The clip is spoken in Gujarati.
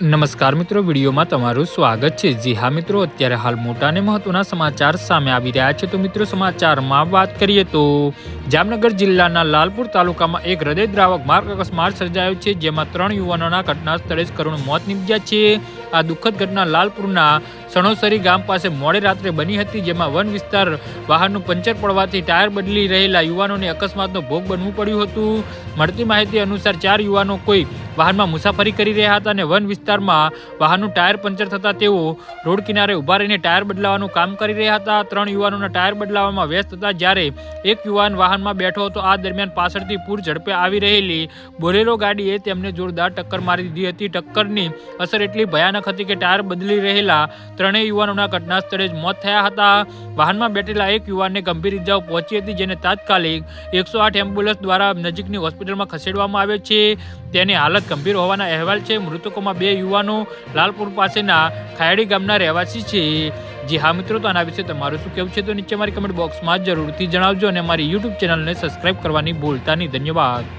નમસ્કાર મિત્રો, વિડીયોમાં તમારું સ્વાગત છે। જી હા મિત્રો, અત્યારે હાલ મોટા અને મહત્વના સમાચાર સામે આવી રહ્યા છે। તો મિત્રો, સમાચારમાં વાત કરીએ તો જામનગર જિલ્લાના લાલપુર તાલુકામાં એક હૃદયદ્રાવક માર્ગ અકસ્માત સર્જાયો છે, જેમાં 3 યુવાનોના ઘટના સ્થળે જ કરુણ મોત નીપજ્યા છે। આ દુઃખદ ઘટના લાલપુરના સણોસરી ગામ પાસે મોડી રાત્રે બની હતી, જેમાં વન વિસ્તાર વાહનનું પંચર પડવાથી ટાયર બદલી રહેલા યુવાનોને અકસ્માતનો ભોગ બનવું પડ્યું હતું। મળતી માહિતી અનુસાર 4 યુવાનો કોઈ વાહનમાં મુસાફરી કરી રહ્યા હતા અને વન વિસ્તારમાં વાહનનું ટાયર પંચર થતાં તેઓ રોડ કિનારે ઉભા રહીને ટાયર બદલાવવાનું કામ કરી રહ્યા હતા। 3 યુવાનોના ટાયર બદલાવવામાં વ્યસ્ત હતા, જ્યારે એક યુવાન વાહનમાં બેઠો હતો। આ દરમિયાન પાછળથી પૂર ઝડપે આવી રહેલી બોલેરો ગાડીએ તેમને જોરદાર ટક્કર મારી દીધી હતી। ટક્કરની અસર એટલી ભયાનક હતી કે ટાયર બદલી રહેલા 3 યુવાનોના ઘટના સ્થળે જ મોત થયા હતા। વાહનમાં બેઠેલા એક યુવાનને ગંભીર ઇજાઓ પહોંચી હતી, જેને તાત્કાલિક 108 એમ્બ્યુલન્સ દ્વારા નજીકની હોસ્પિટલમાં ખસેડવામાં આવ્યો છે। તેની હાલત ગંભીર હોવાના અહેવાલ છે। મૃતકોમાં 2 યુવાનો લાલપુર પાસેના ખાયડી ગામના રહેવાસી છે। જી હા મિત્રો, તો આના વિશે તમારું શું કહેવું છે તો નીચે મારી કમેન્ટ બોક્સમાં જરૂરથી જણાવજો અને અમારી YouTube ચેનલને સબસ્ક્રાઇબ કરવાની ભૂલતા નહીં। ધન્યવાદ।